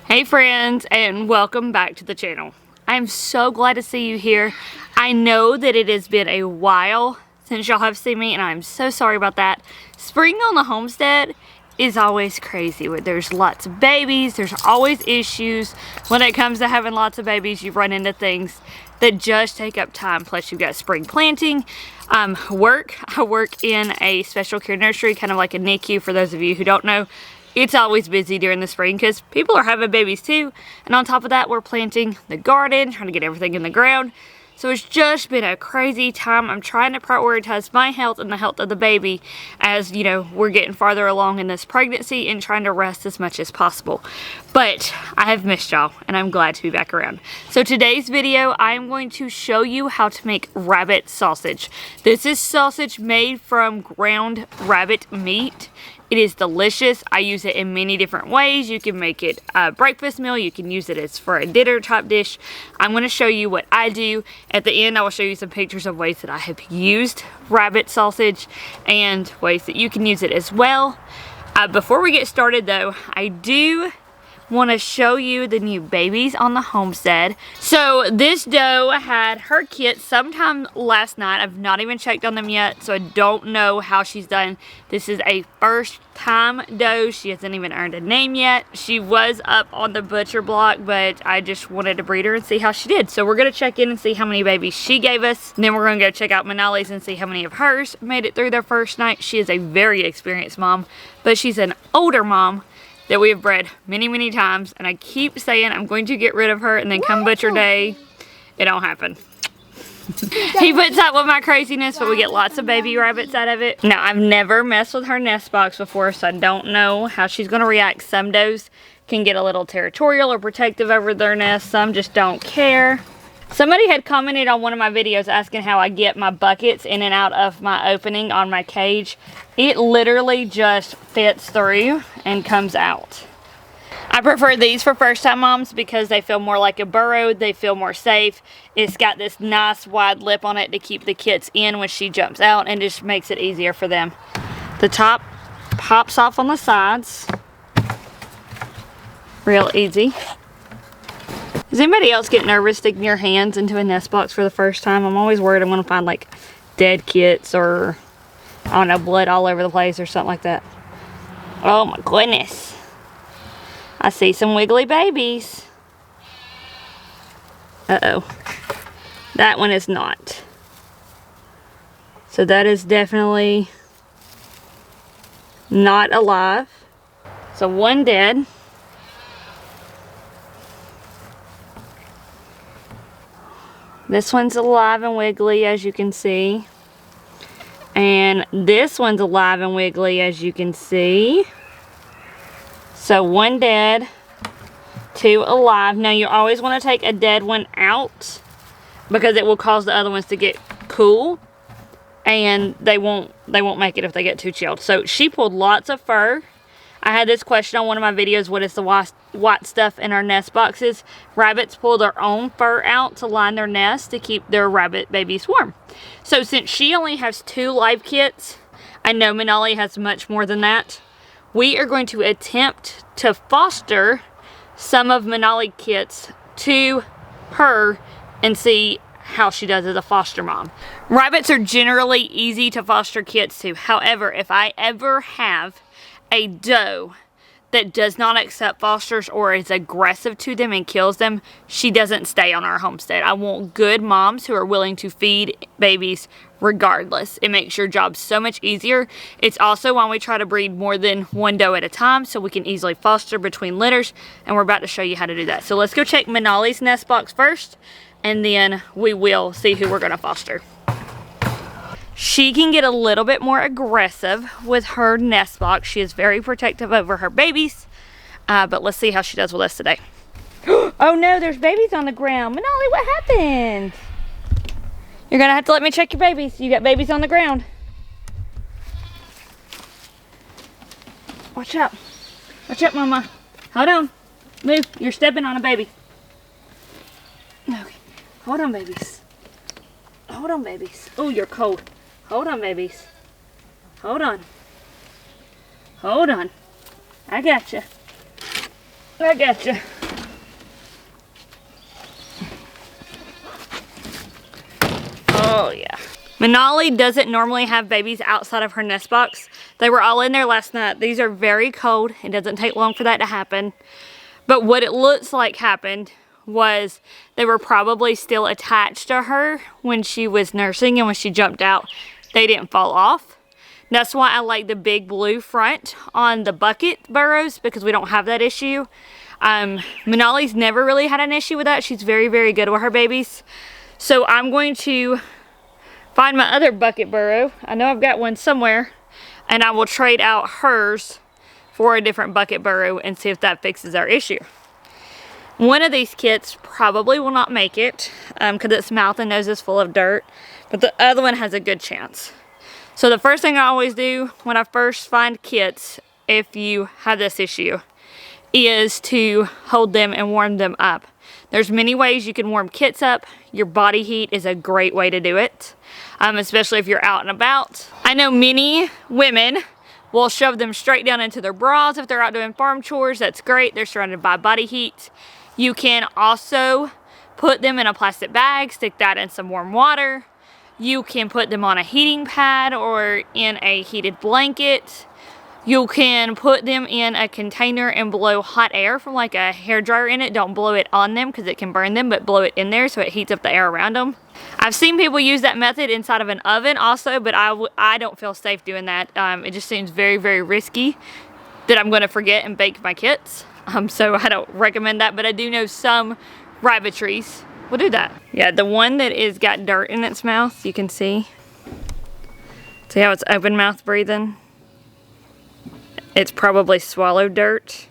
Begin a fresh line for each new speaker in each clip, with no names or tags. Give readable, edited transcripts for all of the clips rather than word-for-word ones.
Hey friends, and welcome back to the channel. I'm so glad to see you here. I know that it has been a while since y'all have seen me, and I'm so sorry about that. Spring on the homestead is always crazy. There's lots of babies, there's always issues. When it comes to having lots of babies, you run into things that just take up time. Plus you've got spring planting, work. I work in a special care nursery, kind of like a NICU for those of you who don't know. It's always busy during the spring because people are having babies too. And on top of that, we're planting the garden, trying to get everything in the ground. So it's just been a crazy time. I'm trying to prioritize my health and the health of the baby as, you know, we're getting farther along in this pregnancy and trying to rest as much as possible. But I have missed y'all and I'm glad to be back around. So today's video, I'm going to show you how to make rabbit sausage. This is sausage made from ground rabbit meat. It is delicious. I use it in many different ways. You can make it a breakfast meal. You can use it as for a dinner type dish. I'm going to show you what I do. At the end, I will show you some pictures of ways that I have used rabbit sausage and ways that you can use it as well. Before we get started though, I do want to show you the new babies on the homestead. So this doe had her kits sometime last night. I've not even checked on them yet, so I don't know how she's done. This is a first time doe. She hasn't even earned a name yet. She was up on the butcher block, but I just wanted to breed her and see how she did. So we're going to check in and see how many babies she gave us. And then we're going to go check out Manali's and see how many of hers made it through their first night. She is a very experienced mom, but she's an older mom that we have bred many times, and I keep saying I'm going to get rid of her, and then come butcher day, it don't happen. He puts up with my craziness, but we get lots of baby rabbits out of it. Now, I've never messed with her nest box before, so I don't know how she's going to react. Some does can get a little territorial or protective over their nest. Some just don't care. Somebody had commented on one of my videos asking how I get my buckets in and out of my opening on my cage. It literally just fits through and comes out. I prefer these for first time moms because they feel more like a burrow. They feel more safe. It's got this nice wide lip on it to keep the kits in when she jumps out, and just makes it easier for them. The top pops off on the sides. Real easy. Does anybody else get nervous sticking your hands into a nest box for the first time? I'm always worried I'm going to find like dead kits or, I don't know, blood all over the place or something like that. Oh my goodness. I see some wiggly babies. Uh-oh. That one is not. So that is definitely not alive. So one dead. This one's alive and wiggly, as you can see. And this one's alive and wiggly, as you can see. So one dead, two alive. Now you always want to take a dead one out because it will cause the other ones to get cool, and they won't make it if they get too chilled. So she pulled lots of fur. I had this question on one of my videos, what is the white stuff in our nest boxes? Rabbits pull their own fur out to line their nest to keep their rabbit babies warm. So since she only has 2 live kits, I know Manali has much more than that. We are going to attempt to foster some of Manali kits to her and see how she does as a foster mom. Rabbits are generally easy to foster kits to. However, if I ever have a doe that does not accept fosters or is aggressive to them and kills them, she doesn't stay on our homestead. I want good moms who are willing to feed babies regardless. It makes your job so much easier. It's also why we try to breed more than one doe at a time so we can easily foster between litters, and we're about to show you how to do that. So let's go check Manali's nest box first, and then we will see who we're going to foster. She can get a little bit more aggressive with her nest box. She is very protective over her babies. But let's see how she does with us today. Oh no, there's babies on the ground. Manali, what happened? You're going to have to let me check your babies. You got babies on the ground. Watch out. Watch out, Mama. Hold on. Move. You're stepping on a baby. Okay. Hold on, babies. Hold on, babies. Oh, you're cold. Hold on, babies. Hold on. Hold on. I got you. I got you. Manali doesn't normally have babies outside of her nest box. They were all in there last night. These are very cold. It doesn't take long for that to happen. But what it looks like happened was they were probably still attached to her when she was nursing, and when she jumped out, they didn't fall off. That's why I like the big blue front on the bucket burrows, because we don't have that issue. Manali's never really had an issue with that. She's very, very good with her babies. So I'm going to find my other bucket burrow. I know I've got one somewhere, and I will trade out hers for a different bucket burrow and see if that fixes our issue. One of these kits probably will not make it because its mouth and nose is full of dirt, but the other one has a good chance. So the first thing I always do when I first find kits, if you have this issue, is to hold them and warm them up. There's many ways you can warm kits up. Your body heat is a great way to do it, especially if you're out and about. I know many women will shove them straight down into their bras if they're out doing farm chores. That's great. They're surrounded by body heat. You can also put them in a plastic bag, stick that in some warm water. You can put them on a heating pad or in a heated blanket. You can put them in a container and blow hot air from like a hairdryer in it. Don't blow it on them because it can burn them, but blow it in there so it heats up the air around them. I've seen people use that method inside of an oven also, but I don't feel safe doing that. It just seems very, very risky that I'm going to forget and bake my kits. So I don't recommend that, but I do know some rabbitries will do that. Yeah, the one that is got dirt in its mouth, you can see. See how it's open mouth breathing? It's probably swallowed dirt,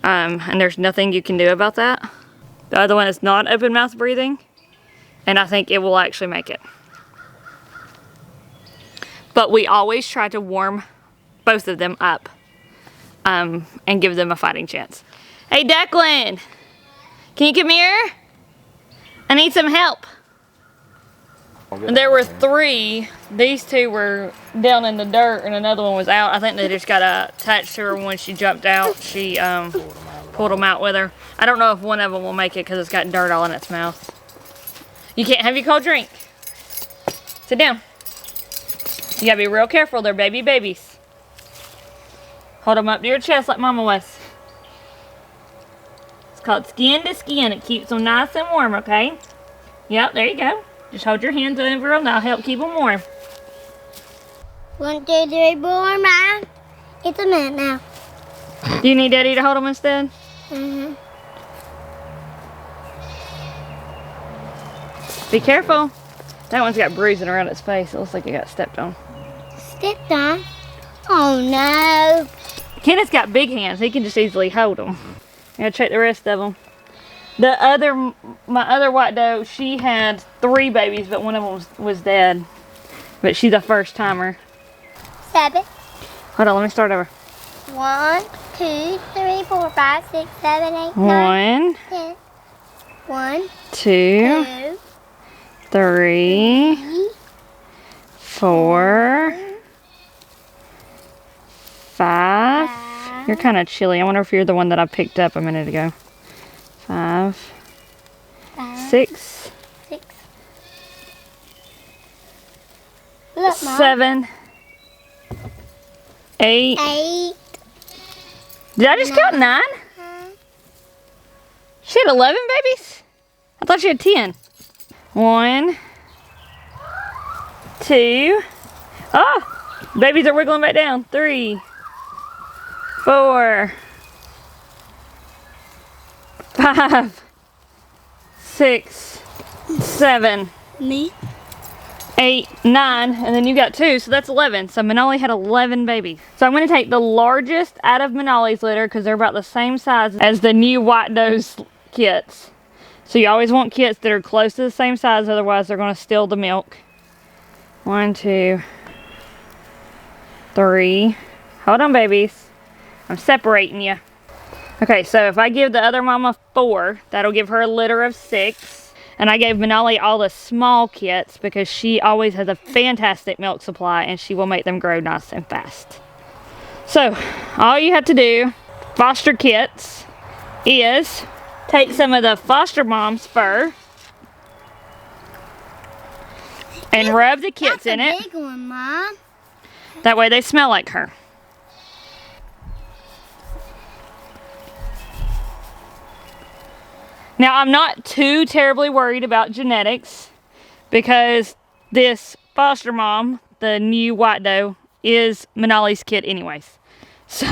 and there's nothing you can do about that. The other one is not open mouth breathing, and I think it will actually make it. But we always try to warm both of them up and give them a fighting chance. Hey Declan, can you come here? I need some help. There were 3. These 2 were down in the dirt and another one was out. I think they just got attached to her when she jumped out. She pulled them out with her. I don't know if one of them will make it because it's got dirt all in its mouth. You can't have your cold drink. Sit down. You gotta be real careful. They're babies. Hold them up to your chest like Mama was. It's called skin to skin. It keeps them nice and warm, okay? Yep, there you go. Just hold your hands over them. That'll help keep them warm.
1, 2, 3, 4, 5. It's a minute now.
Do you need Daddy to hold them instead?
Mm-hmm.
Be careful. That one's got bruising around its face. It looks like it got stepped on.
Stepped on? Oh no.
Kenneth's got big hands. He can just easily hold them. I gotta check the rest of them. My other white doe, she had 3 babies, but one of them was dead. But she's a first timer.
7.
Hold on, let me start over.
1, 2, 3, 4, 5, 6, 7, 8,
1,
9, 10. 1,
2,
2,
3, 4, 5. You're kind of chilly. I wonder if you're the one that I picked up a minute ago. 5, 6,
6. Look, Mom.
7, 8.
8.
Did I just count 9? She had 11 babies? I thought she had 10. 1, 2. Oh, babies are wiggling back down. 3, 4, 5, 6, 7,
Me?
8, 9, and then you got 2, so that's 11. So Manali had 11 babies. So I'm going to take the largest out of Manali's litter because they're about the same size as the new white doe's kits. So you always want kits that are close to the same size, otherwise they're going to steal the milk. 1, 2, 3. Hold on, babies. I'm separating you. Okay, so if I give the other mama 4, that'll give her a litter of 6. And I gave Manali all the small kits because she always has a fantastic milk supply and she will make them grow nice and fast. So, all you have to do, foster kits, is take some of the foster mom's fur and rub the kits in it.
That's a big one, Mom.
That way they smell like her. Now, I'm not too terribly worried about genetics because this foster mom, the new white doe, is Manali's kid anyways. So,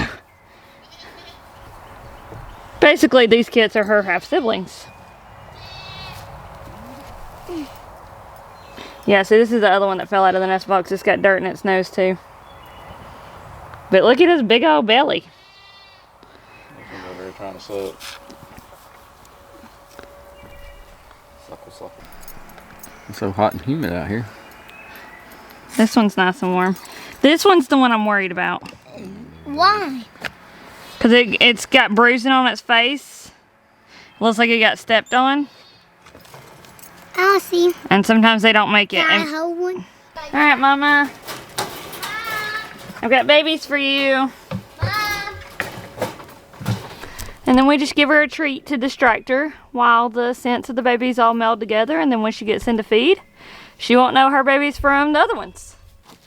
basically, these kits are her half-siblings. Yeah, so this is the other one that fell out of the nest box. It's got dirt in its nose, too. But look at his big old belly.
They're trying to suck. Suckle, suckle. It's so hot and humid out here.
This one's nice and warm. This one's the one I'm worried about.
Why?
Because it's got bruising on its face. Looks like it got stepped on.
I'll see.
And sometimes they don't make it.
Can I hold one?
Alright, Mama. I've got babies for you.
Mom.
And then we just give her a treat to distract her while the scents of the babies all meld together. And then when she gets into feed, she won't know her babies from the other ones.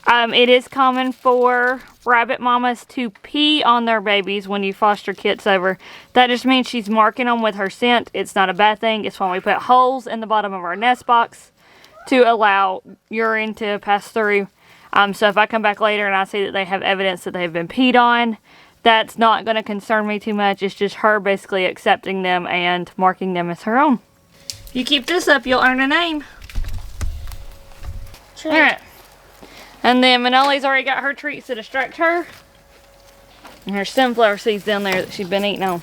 It is common for rabbit mamas to pee on their babies when you foster kits over. That just means she's marking them with her scent. It's not a bad thing. It's when we put holes in the bottom of our nest box to allow urine to pass through. So if I come back later and I see that they have evidence that they've been peed on, that's not going to concern me too much. It's just her basically accepting them and marking them as her own. If you keep this up, you'll earn a name. Alright. And then Manali's already got her treats to distract her. And her sunflower seeds down there that she's been eating on.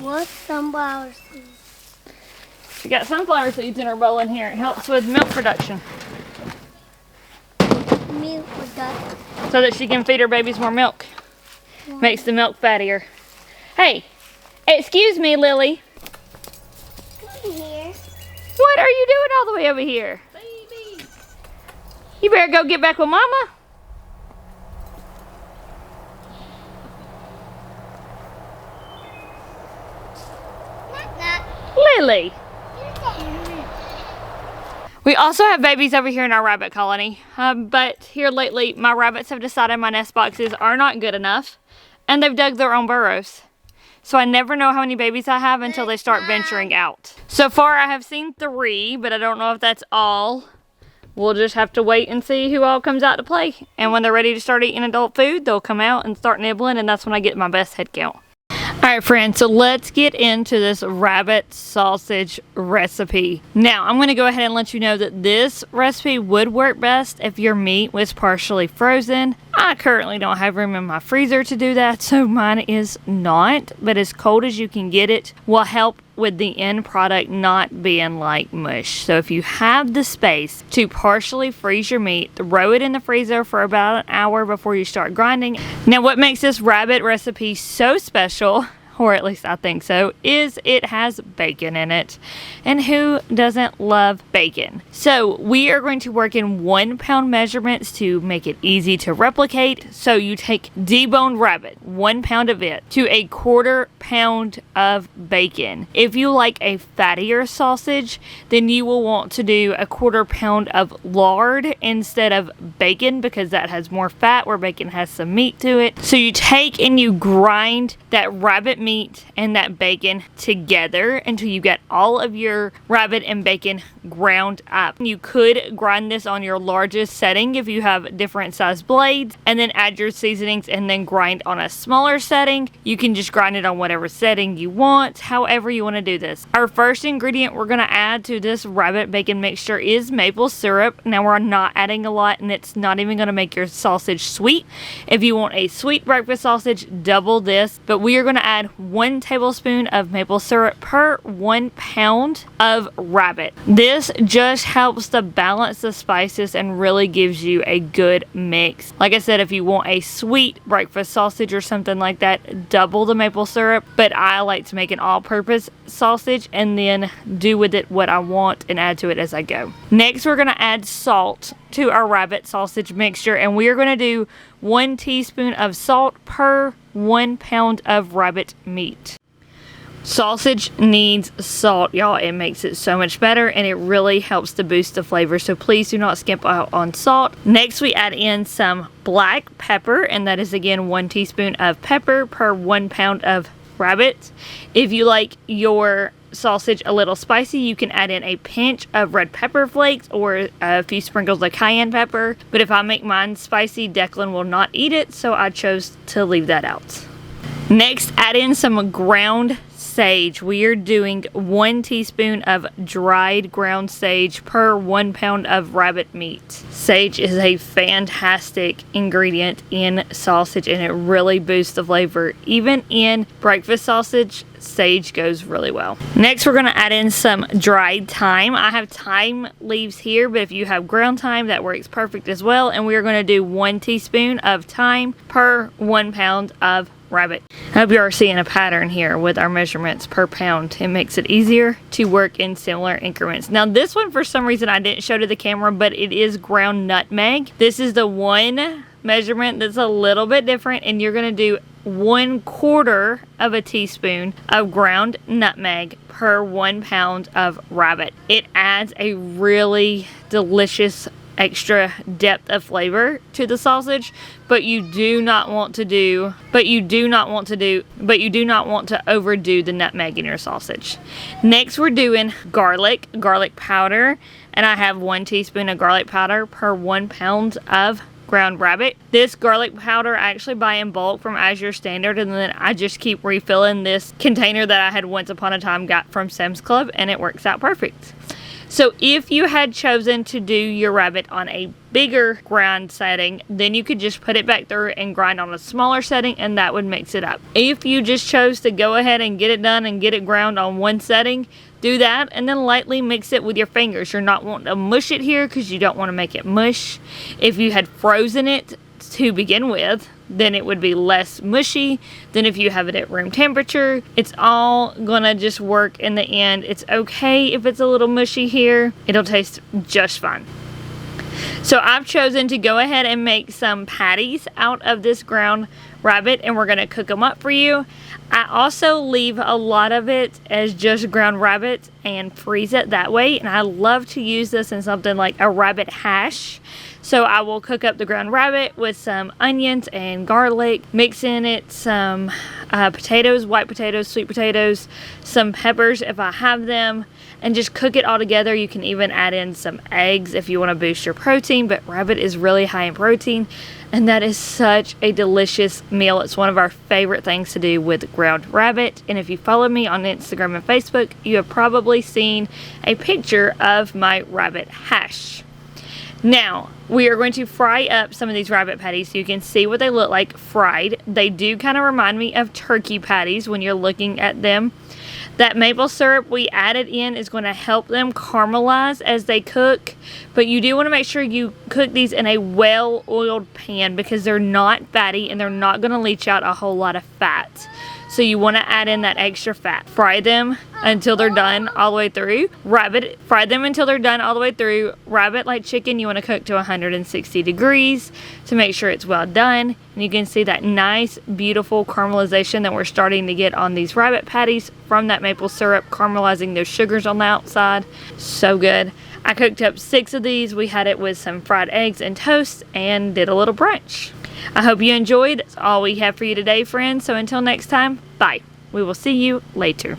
What's sunflower seeds?
She got sunflower seeds in her bowl in here. It helps with milk production.
Milk production.
So that she can feed her babies more milk. Makes the milk fattier. Hey, excuse me, Lily.
Come here.
What are you doing all the way over here?
Baby.
You better go get back with Mama. Lily. We also have babies over here in our rabbit colony, but here lately my rabbits have decided my nest boxes are not good enough and they've dug their own burrows. So I never know how many babies I have until they start venturing out. So far I have seen 3, but I don't know if that's all. We'll just have to wait and see who all comes out to play. And when they're ready to start eating adult food, they'll come out and start nibbling, and that's when I get my best head count. Alright friends, so let's get into this rabbit sausage recipe. Now, I'm going to go ahead and let you know that this recipe would work best if your meat was partially frozen. I currently don't have room in my freezer to do that, so mine is not. But as cold as you can get it will help with the end product not being like mush. So if you have the space to partially freeze your meat, throw it in the freezer for about an hour before you start grinding. Now what makes this rabbit recipe so special, or at least I think so, is it has bacon in it. And who doesn't love bacon? So we are going to work in 1 pound measurements to make it easy to replicate. So you take deboned rabbit, 1 pound of it, to a 1/4 pound of bacon. If you like a fattier sausage, then you will want to do a 1/4 pound of lard instead of bacon, because that has more fat where bacon has some meat to it. So you take and you grind that rabbit meat and that bacon together until you get all of your rabbit and bacon ground up. You could grind this on your largest setting if you have different size blades, and then add your seasonings and then grind on a smaller setting. You can just grind it on whatever setting you want, however you want to do this. Our first ingredient we're going to add to this rabbit bacon mixture is maple syrup. Now we're not adding a lot, and it's not even going to make your sausage sweet. If you want a sweet breakfast sausage, double this, but we are going to add 1 tablespoon of maple syrup per 1 pound of rabbit. This just helps to balance the spices and really gives you a good mix. Like I said, if you want a sweet breakfast sausage or something like that, double the maple syrup, but I like to make an all-purpose sausage and then do with it what I want and add to it as I go. Next, we're going to add salt to our rabbit sausage mixture, and we are going to do 1 teaspoon of salt per 1 pound of rabbit meat. Sausage needs salt, y'all. It makes it so much better, and it really helps to boost the flavor. So please do not skimp out on salt. Next, we add in some black pepper, and that is again 1 teaspoon of pepper per 1 pound of rabbit. If you like your sausage a little spicy, you can add in a pinch of red pepper flakes or a few sprinkles of cayenne pepper. But if I make mine spicy, Declan will not eat it, so I chose to leave that out. Next, add in some ground sage. We are doing 1 teaspoon of dried ground sage per 1 pound of rabbit meat. Sage is a fantastic ingredient in sausage, and it really boosts the flavor. Even in breakfast sausage, sage goes really well. Next, we're going to add in some dried thyme. I have thyme leaves here, but if you have ground thyme, that works perfect as well. And we are going to do 1 teaspoon of thyme per 1 pound of rabbit. I hope you are seeing a pattern here with our measurements per pound. It makes it easier to work in similar increments. Now this one, for some reason, I didn't show to the camera, but it is ground nutmeg. This is the one measurement that's a little bit different, and you're going to do 1/4 of a teaspoon of ground nutmeg per 1 pound of rabbit. It adds a really delicious extra depth of flavor to the sausage, but you do not want to overdo the nutmeg in your sausage. Next, we're doing garlic powder, and I have 1 teaspoon of garlic powder per 1 pound of ground rabbit. This garlic powder I actually buy in bulk from Azure Standard, and then I just keep refilling this container that I had once upon a time got from Sam's Club, and it works out perfect. So if you had chosen to do your rabbit on a bigger grind setting, then you could just put it back through and grind on a smaller setting, and that would mix it up. If you just chose to go ahead and get it done and get it ground on one setting, do that and then lightly mix it with your fingers. You're not wanting to mush it here because you don't want to make it mush. If you had frozen it to begin with, then it would be less mushy than if you have it at room temperature. It's all gonna just work in the end. It's okay if it's a little mushy here. It'll taste just fine. So I've chosen to go ahead and make some patties out of this ground rabbit, and we're gonna cook them up for you. I also leave a lot of it as just ground rabbit and freeze it that way, and I love to use this in something like a rabbit hash. So I will cook up the ground rabbit with some onions and garlic, mix in it some potatoes, white potatoes, sweet potatoes, some peppers if I have them, and just cook it all together. You can even add in some eggs if you want to boost your protein, but rabbit is really high in protein, and that is such a delicious meal. It's one of our favorite things to do with ground rabbit, and if you follow me on Instagram and Facebook, you have probably seen a picture of my rabbit hash. Now, we are going to fry up some of these rabbit patties so you can see what they look like fried. They do kind of remind me of turkey patties when you're looking at them. That maple syrup we added in is going to help them caramelize as they cook, but you do want to make sure you cook these in a well-oiled pan because they're not fatty and they're not going to leach out a whole lot of fat. So you want to add in that extra fat. Fry them until they're done all the way through. Fry them until they're done all the way through. Rabbit, like chicken, you want to cook to 160 degrees to make sure it's well done. And you can see that nice, beautiful caramelization that we're starting to get on these rabbit patties from that maple syrup, caramelizing those sugars on the outside. So good. I cooked up 6 of these. We had it with some fried eggs and toast and did a little brunch. I hope you enjoyed. That's all we have for you today, friends. So until next time, bye. We will see you later.